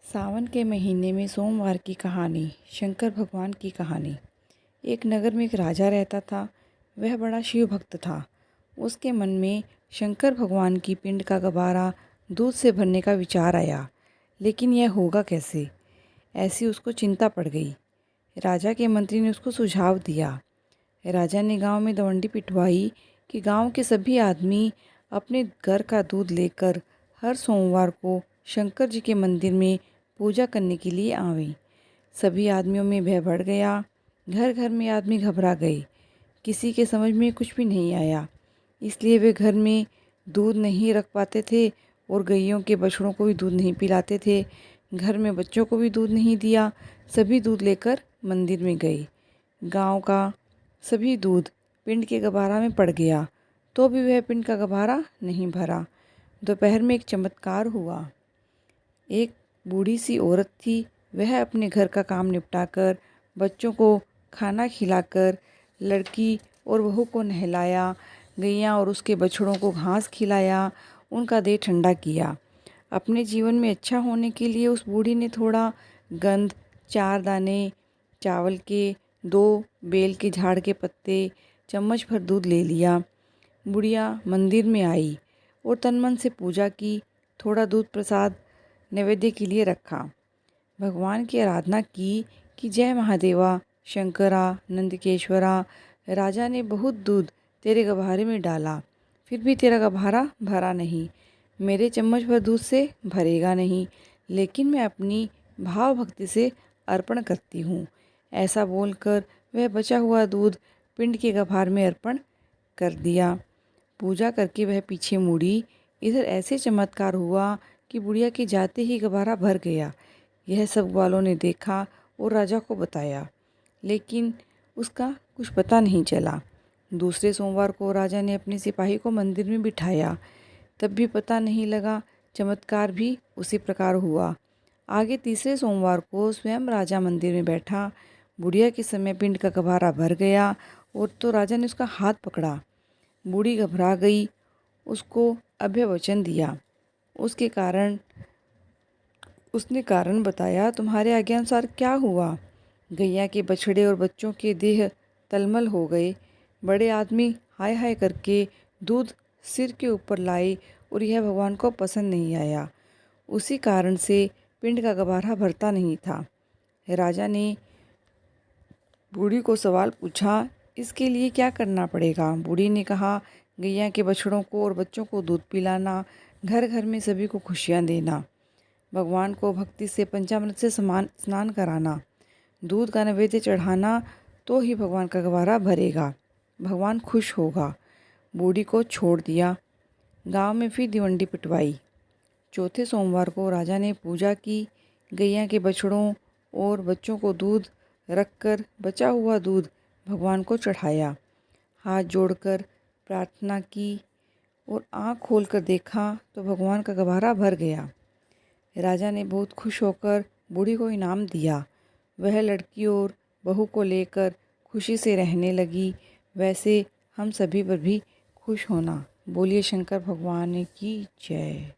सावन के महीने में सोमवार की कहानी। शंकर भगवान की कहानी। एक नगर में एक राजा रहता था। वह बड़ा शिव भक्त था। उसके मन में शंकर भगवान की पिंड का गबारा दूध से भरने का विचार आया, लेकिन यह होगा कैसे, ऐसी उसको चिंता पड़ गई। राजा के मंत्री ने उसको सुझाव दिया। राजा ने गांव में दवंडी पिटवाई कि गांव के सभी आदमी अपने घर का दूध लेकर हर सोमवार को शंकर जी के मंदिर में पूजा करने के लिए आवें। सभी आदमियों में भय बढ़ गया। घर घर में आदमी घबरा गए। किसी के समझ में कुछ भी नहीं आया, इसलिए वे घर में दूध नहीं रख पाते थे और गैयों के बछड़ों को भी दूध नहीं पिलाते थे। घर में बच्चों को भी दूध नहीं दिया। सभी दूध लेकर मंदिर में गए। गांव का सभी दूध पिंड के गबारा में पड़ गया, तो भी वह पिंड का गबारा नहीं भरा। दोपहर में एक चमत्कार हुआ। एक बूढ़ी सी औरत थी। वह अपने घर का काम निपटाकर बच्चों को खाना खिलाकर लड़की और बहू को नहलाया, गैया और उसके बछड़ों को घास खिलाया, उनका देह ठंडा किया। अपने जीवन में अच्छा होने के लिए उस बूढ़ी ने थोड़ा गंध, 4 दाने चावल के, 2 बेल के झाड़ के पत्ते, चम्मच भर दूध ले लिया। बुढ़िया मंदिर में आई और तन मन से पूजा की। थोड़ा दूध प्रसाद नैवेद्य के लिए रखा। भगवान की आराधना की कि जय महादेवा, शंकरा, नंदकेश्वरा, राजा ने बहुत दूध तेरे गभारे में डाला, फिर भी तेरा गभारा भरा नहीं। मेरे चम्मच भर दूध से भरेगा नहीं, लेकिन मैं अपनी भाव भक्ति से अर्पण करती हूँ। ऐसा बोलकर वह बचा हुआ दूध पिंड के गभार में अर्पण कर दिया। पूजा करके वह पीछे मुड़ी। इधर ऐसे चमत्कार हुआ कि बुढ़िया के जाते ही गबारा भर गया। यह सब ग्वालों ने देखा और राजा को बताया, लेकिन उसका कुछ पता नहीं चला। दूसरे सोमवार को राजा ने अपने सिपाही को मंदिर में बिठाया, तब भी पता नहीं लगा। चमत्कार भी उसी प्रकार हुआ। आगे तीसरे सोमवार को स्वयं राजा मंदिर में बैठा। बुढ़िया के समय पिंड का गबारा भर गया और तो राजा ने उसका हाथ पकड़ा। बूढ़ी घबरा गई। उसको अभय वचन दिया। उसने कारण बताया, तुम्हारे आज्ञानुसार क्या हुआ। गैया के बछड़े और बच्चों के देह तलमल हो गए। बड़े आदमी हाय हाय करके दूध सिर के ऊपर लाए और यह भगवान को पसंद नहीं आया। उसी कारण से पिंड का गबारा भरता नहीं था। राजा ने बूढ़ी को सवाल पूछा, इसके लिए क्या करना पड़ेगा। बूढ़ी ने कहा, गैया के बछड़ों को और बच्चों को दूध पिलाना, घर घर में सभी को खुशियाँ देना, भगवान को भक्ति से पंचामृत से स्नान कराना, दूध का नैवेद्य चढ़ाना, तो ही भगवान का गबारा भरेगा, भगवान खुश होगा। बूढ़ी को छोड़ दिया। गांव में फिर दिवंडी पिटवाई। चौथे सोमवार को राजा ने पूजा की। गैया के बछड़ों और बच्चों को दूध रखकर बचा हुआ दूध भगवान को चढ़ाया। हाथ जोड़कर प्रार्थना की और आँख खोलकर देखा तो भगवान का गबारा भर गया। राजा ने बहुत खुश होकर बूढ़ी को इनाम दिया। वह लड़की और बहू को लेकर खुशी से रहने लगी। वैसे हम सभी पर भी खुश होना। बोलिए शंकर भगवान की जय।